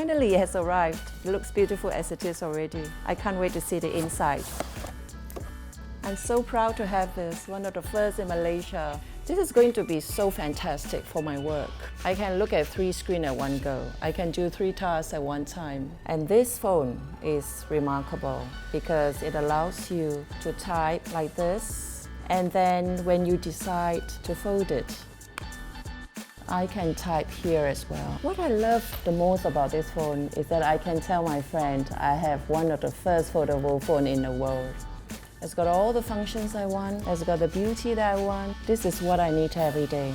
Finally, it has arrived. It looks beautiful as it is already. I can't wait to see the inside. I'm so proud to have this, one of the first in Malaysia. This is going to be so fantastic for my work. I can look at 3 screens at one go. I can do 3 tasks at one time. And this phone is remarkable because it allows you to type like this, and then when you decide to fold it, I can type here as well. What I love the most about this phone is that I can tell my friend I have one of the first foldable phones in the world. It's got all the functions I want, it's got the beauty that I want. This is what I need every day.